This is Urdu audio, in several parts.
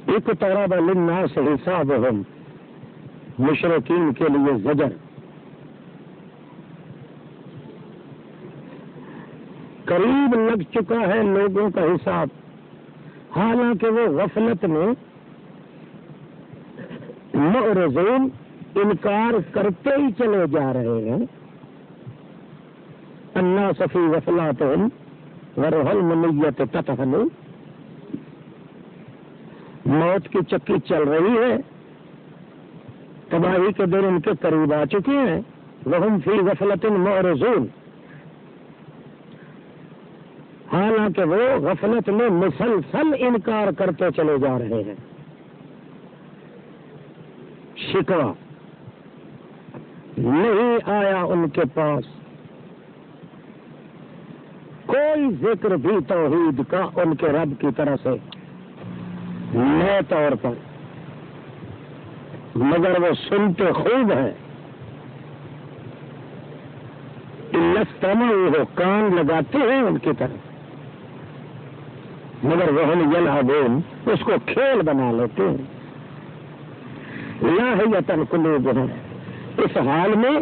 اقترب للناس حسابهم، مشرکین کے لیے زجر، قریب لگ چکا ہے لوگوں کا حساب، حالانکہ وہ غفلت میں معرضون انکار کرتے ہی چلے جا رہے ہیں۔ الناس فی غفلاتہم ورح المنیت تطحن، موت کی چکی چل رہی ہے، تباہی کے دن ان کے قریب آ چکے ہیں۔ وہم فی غفلت معرضون، حالانکہ وہ غفلت میں مسلسل انکار کرتے چلے جا رہے ہیں۔ شکوہ نہیں آیا ان کے پاس کوئی ذکر بھی توحید کا ان کے رب کی طرف سے نئے طور پر، مگر وہ سنتے خوب ہیں۔ وہ کان لگاتے ہیں ان کی طرف، مگر وہ یلعبون، اس کو کھیل بنا لیتے ہیں۔ لاہیۃ قلوبہم، اس حال میں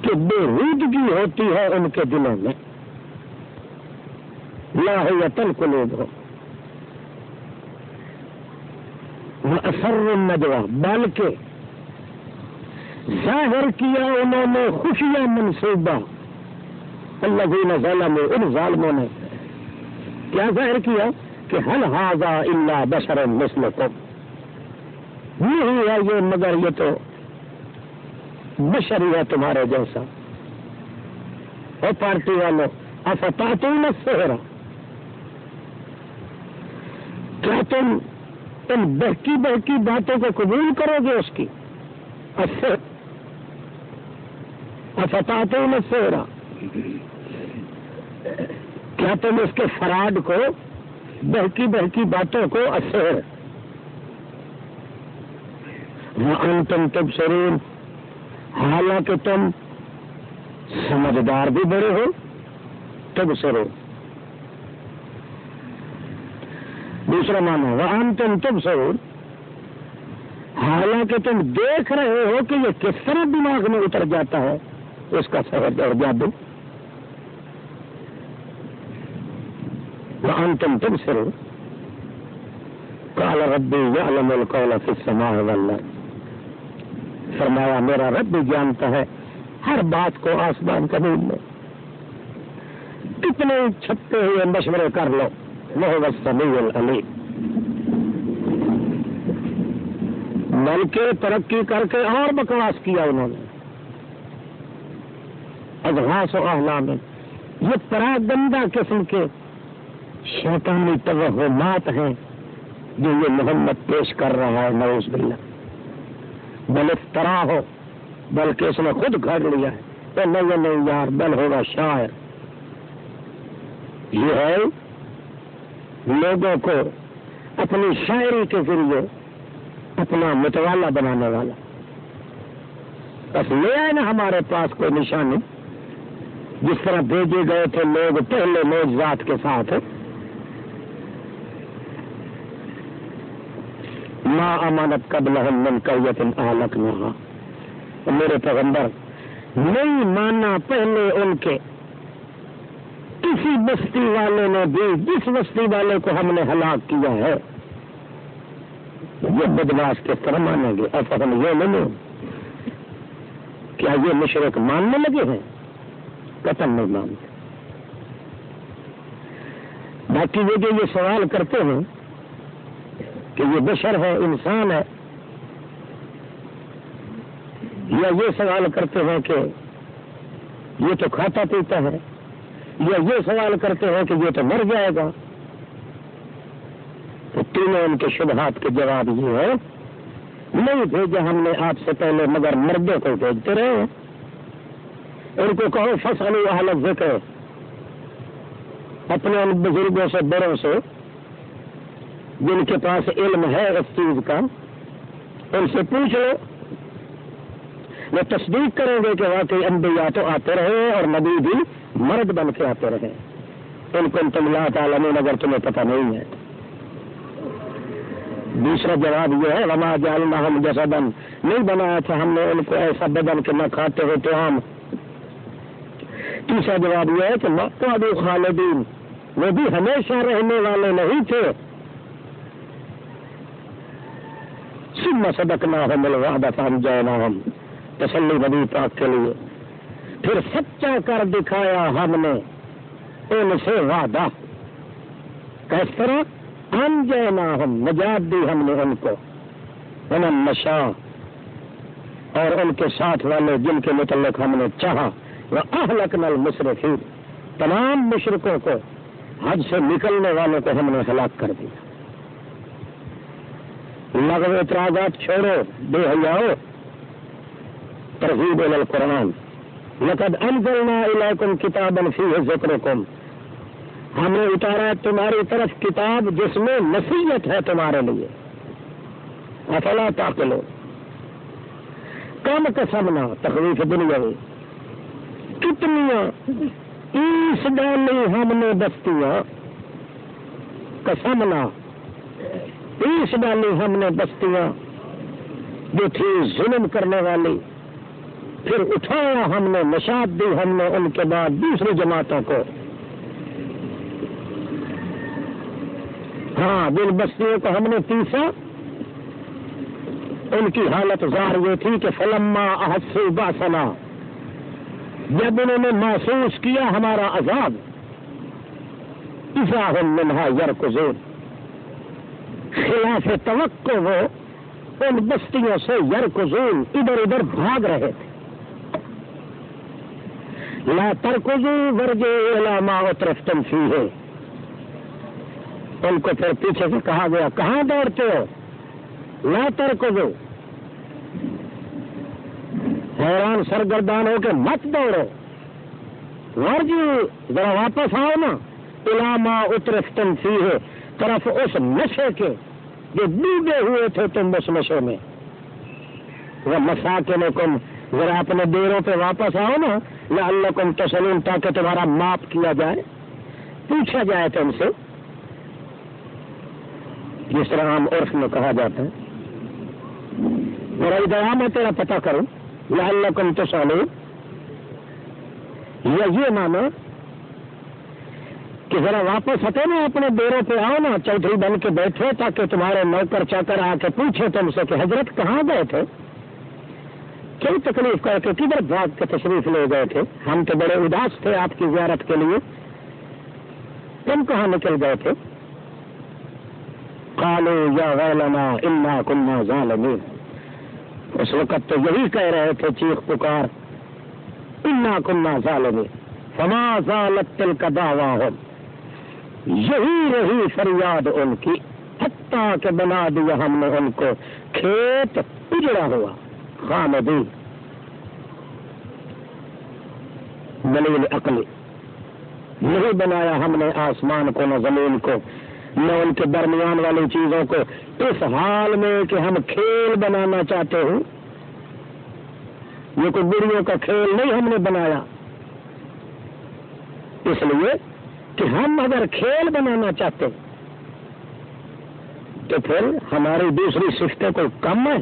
کہ بے رودگی ہوتی ہے ان کے دلوں میں۔ لاہیۃ قلوبہم واسر النجوى، بلکہ ظاہر کیا انہوں نے خفیہ منصوبہ، الذین ظلموا، ان ظالموں نے کیا ظاہر کیا کہ حل ھذا الا بشر مثلکم، نہیں ہے یہ مگر یہ تو بشری ہے تمہارے جیسا۔ اور پارٹی والوں افتاتون السحر، کیا تم ان بہکی بہکی باتوں کو قبول کرو گے اس کی؟ افتاتون السحر، کیا تم اس کے فراڈ کو، بہکی بہکی باتوں کو السحر وانتم تبصرون، حالانکہ تم سمجھدار بھی بڑے ہو، تبصرون۔ دوسرا معنی وانتم تبصرون، حالانکہ تم دیکھ رہے ہو کہ یہ کس طرح دماغ میں اتر جاتا ہے اس کا سحر اور جادو۔ وانتم تبصرون قال ربی یعلم القول فی السماء والارض، فرمایا میرا رب بھی جانتا ہے ہر بات کو آسمان زمین میں، کتنے چھپے ہوئے مشورے کر لو، وہو السمیع العلیم۔ بلکہ ترقی کر کے اور بکواس کیا انہوں نے، اضغاث و احلام، یہ پراگندہ قسم کے شیطانی توہمات ہیں جو یہ محمد پیش کر رہا ہے، نعوذ باللہ۔ بل افطرا ہو، بلکہ اس نے خود گھڑ لیا ہے، تو نہیں یار، بل ہوگا شاعر۔ یہ ہے لوگوں کو اپنی شاعری کے ذریعے اپنا متوالا بنانے والا۔ بس لے آئے نا ہمارے پاس کوئی نشانی، جس طرح بھیجے گئے تھے لوگ پہلے معجزات کے ساتھ، ما امانت قبلہم من قریۃ اہلکناھا، میرے پیغمبر نہیں مانا پہلے ان کے کسی بستی والے نے بھی، جس بستی والے کو ہم نے ہلاک کیا ہے، یہ بدماش کس طرح مانیں گے؟ افہم یؤمنون، کیا یہ مشرک ماننے لگے ہیں؟ قطعاً نہیں مانتے۔ باقی وہ جو یہ سوال کرتے ہیں کہ یہ بشر ہے، انسان ہے، یا یہ سوال کرتے ہیں کہ یہ تو کھاتا پیتا ہے، یا یہ سوال کرتے ہیں کہ یہ تو مر جائے گا، تو تینوں ان کے شبہات کے جواب یہ ہے، نہیں بھیجا ہم نے آپ سے پہلے مگر مردوں کو بھیجتے رہے ہیں۔ ان کو کہو فاسألوا اہل الذکر، اپنے ان بزرگوں سے، بڑوں سے جن کے پاس علم ہے اس چیز کا، ان سے پوچھ لو، وہ تصدیق کریں گے کہ واقعی انبیاء تو آتے رہے اور نبی بھی مرد بن کے آتے رہے۔ ان کنتم لا تعلمون، اگر تمہیں پتہ نہیں ہے۔ دوسرا جواب یہ ہے وما جعلناہم جسدا، نہیں بنایا تھا ہم نے ان کو ایسا بدن کہ نہ کھاتے ہو طعام۔ تیسرا جواب یہ ہے کہ ما كانوا خالدین، وہ بھی ہمیشہ رہنے والے نہیں تھے۔ ثم صدقناہم الوعد فانجیناہم، تسلی نبی پاک کے لیے، پھر سچا کر دکھایا ہم نے ان سے وعدہ۔ کس طرح؟ انجیناہم، نجات دی ہم نے ان کو، ومن نشاء، اور ان کے ساتھ والے جن کے متعلق ہم نے چاہا، وَأَهْلَكْنَا الْمُسْرِفِينَ، تمام مشرکوں کو، حد سے نکلنے والوں کو ہم نے ہلاک کر دیا۔ لغو اعتراضات چھوڑو، بے حیاؤ، ترغیب الی القرآن۔ لقد انزلنا الیکم کتابا فیہ ذکرکم، ہم نے اتارا تمہاری طرف کتاب جس میں نصیحت ہے تمہارے لیے۔ افلا تعقلون، کم قسمنا، تخویف دنیاوی، کتنیاں ایس ڈالی ہم نے بستیاں، قسمنا، ایس ڈالی ہم نے بستیاں جو تھی ظلم کرنے والی، پھر اٹھایا ہم نے، نشاط دی ہم نے ان کے بعد دوسری جماعتوں کو۔ ہاں، جن بستیوں کو ہم نے پیسا، ان کی حالت ظاہر یہ تھی کہ فلما احسوا باسنا، جب انہوں نے محسوس کیا ہمارا عذاب، اذا هم منها يركضون، خلاف توقع وہ ان بستیوں سے یرکضون، ادھر ادھر بھاگ رہے تھے۔ لا ترکضوا وارجعوا الى ما اترفتم فيه، ان کو پھر پیچھے سے کہا گیا کہاں دوڑتے ہو، لا ترکضوا، حیران سرگردان ہو کے مت دوڑو، وارجعوا، ذرا واپس آؤ نا، الى ما اترفتم فيه، طرف اس نشے کے جو ڈوبے ہوئے تھے تم اس نشے میں، ومساکنکم، ذرا اپنے ڈیروں پہ واپس آؤ نا، لعلکم تسألون، تاکہ تمہارا ماپ کیا جائے، پوچھا جائے تم سے، جس طرح عام عرف میں کہا جاتا ہے، میرا ادعا میں تیرا پتہ کروں، لعلکم تسألون، یا یہ مانا کہ ذرا واپس ہٹے نا، اپنے ڈیروں پہ آؤ نا، چودھری بن کے بیٹھو، تاکہ تمہارے نوکر چاکر آ کے پوچھے تم سے کہ حضرت کہاں گئے تھے، کیوں تکلیف کر کے کدھر بھاگ کے تشریف لے گئے تھے، ہم تو بڑے اداس تھے آپ کی زیارت کے لیے، تم کہاں نکل گئے تھے؟ قالوا یا ویلنا انا کنا ظالمین، اس وقت تو یہی کہہ رہے تھے چیخ پکار، انا کنا ظالمین، فما زالت تلک دعواہم، یہی رہی فریاد ان کی، حتیٰ کہ بنا دیا ہم نے ان کو کھیت اجڑا ہوا، خامدین، دلیل عقلی، نہیں بنایا ہم نے آسمان کو نہ زمین کو نہ ان کے درمیان والی چیزوں کو اس حال میں کہ ہم کھیل بنانا چاہتے ہوں، یہ کوئی بڑیوں کا کھیل نہیں ہم نے بنایا، اس لیے کہ ہم اگر کھیل بنانا چاہتے تو پھر ہماری دوسری صفتیں کوئی کم ہیں،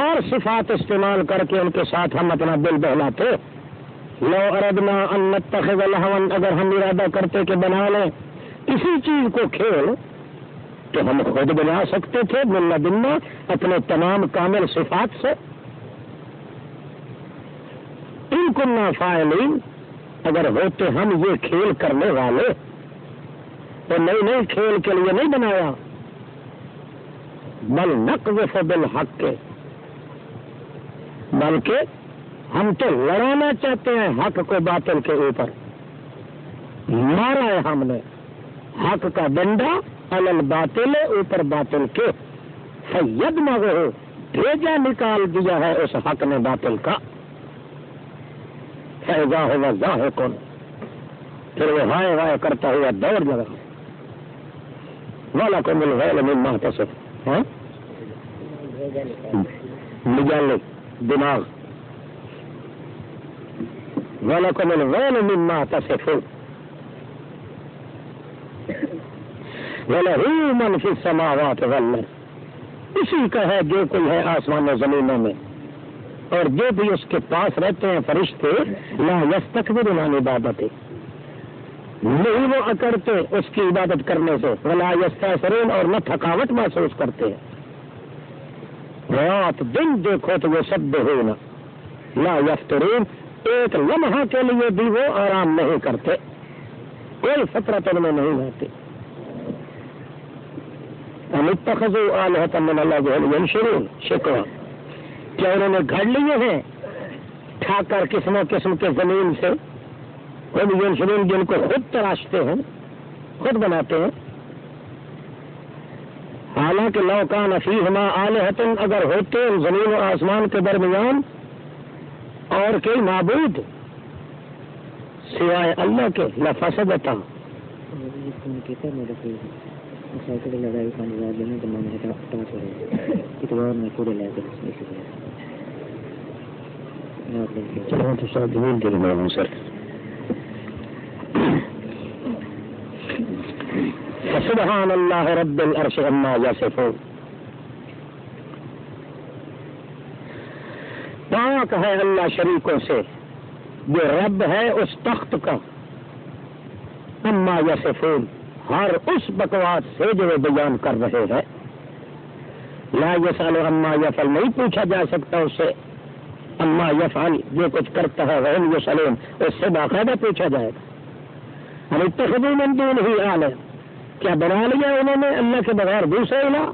اور صفات استعمال کر کے ان کے ساتھ ہم اپنا دل بہلاتے۔ لو اردنا ان نتخذ لہوا، اگر ہم ارادہ کرتے کہ بنا لیں اسی چیز کو کھیل، تو ہم خود بنا سکتے تھے من لدنا، اپنے تمام کامل صفات سے۔ ان کنا فاعلین، اگر ہوتے ہم یہ کھیل کرنے والے، تو نئی کھیل کے لیے نہیں بنایا، بل نقذف بالحق، بلکہ ہم تو لڑانا چاہتے ہیں حق کو باطل کے اوپر، مارا ہے ہم نے حق کا ڈنڈا علی الباطل، اوپر باطل کے، فیدمغہ، بھیجا نکال دیا ہے اس حق نے باطل کا، فإذا هو زاهق، پھر وہ ہائے ہائے کرتا ہوا دوڑ لگا، وَلَكُمُ الْوَيْلُ مِمَّا تَصِفُونَ، مجالد دماغ، وَلَكُمُ الْوَيْلُ مِمَّا تَصِفُونَ، وَلَهُ مَنْ فِي السَّمَاوَاتِ وَالْأَرْضِ، اسی کا ہے جو کوئی ہے آسمان و زمینوں میں، اور جو بھی اس کے پاس رہتے ہیں فرشتے، لا یستکبرون عن عبادتہ، نہیں وہ اکڑتے اس کی عبادت کرنے سے، ولا یستأثرون، اور نہ تھکاوٹ محسوس کرتے ہیں، رات دن دیکھو تو وہ یسبحون لا یفترون، ایک لمحہ کے لیے بھی وہ آرام نہیں کرتے، کوئی فطرت ان میں نہیں رہتی۔ ام اتخذوا آلہۃ من اللہ ینشرون، شکوہ، کیا انہوں نے گھڑ لیے ہیں ٹھا کر قسم و قسم کے زمین سے، ینشرون، جن کو خود تراشتے ہیں، خود بناتے ہیں۔ حالانکہ لو کان فیہما آلہۃ، اگر ہوتے زمین و آسمان کے درمیان اور کوئی معبود سوائے اللہ کے، لفسدتا، سبحان اللہ رب العرش عما یصفون، پاک ہے اللہ شریکوں سے جو رب ہے اس تخت کا، عما یصفون، ہر اس بکواس سے جو وہ بیان کر رہے ہیں، لا یسأل عما یفعل، نہیں پوچھا جا سکتا اس سے عما یفعل، جو کچھ کرتا ہے، وہم یسألون، اس سے باقاعدہ پوچھا جائے گا۔ ہم اتخذوا من دونہ آلہۃ، کیا بنا لیا انہوں نے اللہ کے بغیر دوسرے الہ؟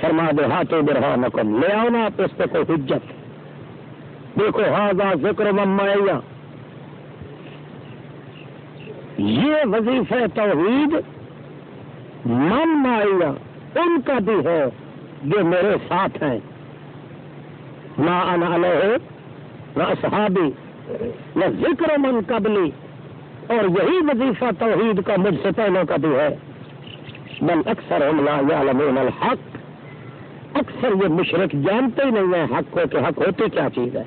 فرما دے ہاتھوں برہانکم، لے آؤ نا آپ اس پہ کوئی حجت۔ دیکھو ھذا ذکر من معی، یہ وظیفہ توحید من معی، ان کا بھی ہے جو میرے ساتھ ہیں، ما انا علیہ و اصحابی و ذکر من قبلی، اور یہی وظیفہ توحید کا مجھ سے پہلوں کا بھی ہے۔ بل اکثرهم لا یعلمون الحق، اکثر یہ مشرک جانتے ہی نہیں ہیں حق کو کہ حق ہوتی کیا چیز ہے،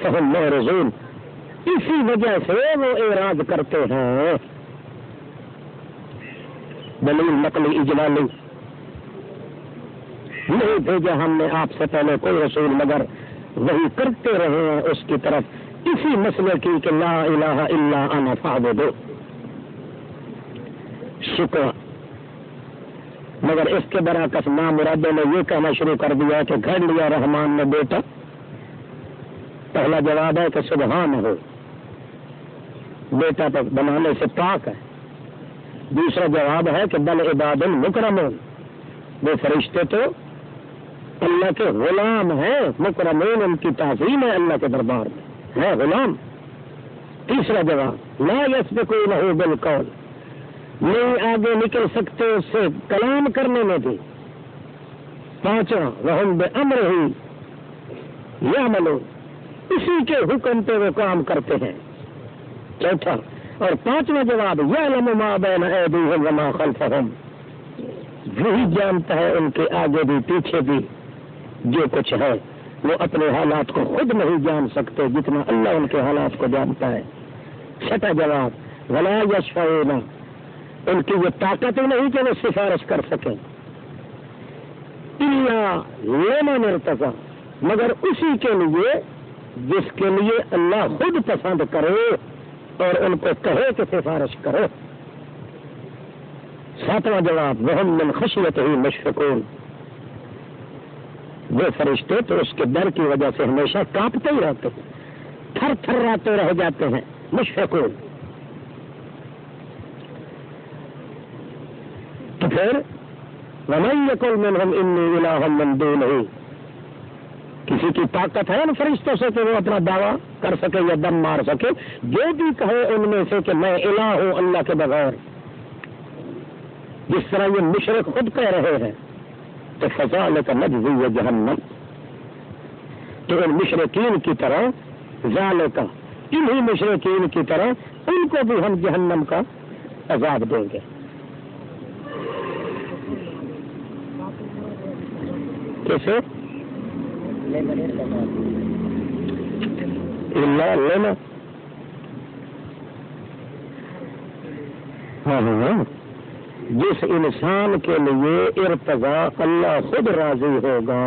فہم معرضون، اسی وجہ سے وہ اعراض کرتے ہیں۔ دلیل نقلی اجمالی، نہیں بھیجا ہم نے آپ سے پہلے کوئی رسول مگر وہی کرتے رہے ہیں اس کی طرف اسی مسئلے کی کہ لا الہ الا انا فاعبدوا، شکوہ، مگر اس کے برعکس نامرادوں نے یہ کہنا شروع کر دیا کہ گھڑ لیا رحمان نے بیٹا۔ پہلا جواب ہے کہ سبحان ہو، بیٹا تو بنانے سے پاک ہے۔ دوسرا جواب ہے کہ بل عباد مکرمون، وہ فرشتے تو اللہ کے غلام ہیں، مکرمون، ان کی تعظیم ہے اللہ کے دربار میں، ہے غلام۔ تیسرا جواب لا یسبقونہ بالقول، نہیں آگے نکل سکتے اس سے کلام کرنے میں بھی۔ پانچواں وہم بامرہ یعملون، اسی کے حکم پہ وہ کام کرتے ہیں۔ چوتھا اور پانچواں جواب یعلم ما بین ایدیہم وما خلفہم، وہی جانتا ہے ان کے آگے بھی پیچھے بھی جو کچھ ہے، وہ اپنے حالات کو خود نہیں جان سکتے جتنا اللہ ان کے حالات کو جانتا ہے۔ چھٹا جواب ولا یشفعون، ان کی یہ طاقت ہی نہیں کہ وہ سفارش کر سکیں، الا لمن ارتضی، مگر اسی کے لیے جس کے لیے اللہ خود پسند کرے اور ان کو کہے کہ سفارش کرو۔ ساتواں جواب وہم من خشیتہ مشفقون، وہ فرشتے تو اس کے ڈر کی وجہ سے ہمیشہ کانپتے ہی رہتے ہیں، تھر تھراتے رہ جاتے ہیں، مشفقون۔ تو پھر وَمَن يَقُلْ مِنْهُمْ إِنِّي إِلَٰهٌ مِّن دُونِهِ، کسی کی طاقت ہے ان فرشتوں سے کہ وہ اپنا دعویٰ کر سکے یا دم مار سکے، جو بھی کہے ان میں سے کہ میں الہ ہوں اللہ کے بغیر، جس طرح یہ مشرک خود کہہ رہے ہیں، تو فَذَٰلِكَ نَجْزِي جَهَنَّمَ، تو ان مشرکین کی طرح، ذَٰلِكَ، انہی مشرکین کی طرح ان کو بھی ہم جہنم کا عذاب دیں گے۔ کیسے؟ اللہ لینا، ہاں ہاں جس انسان کے لیے ارتضا اللہ خود راضی ہوگا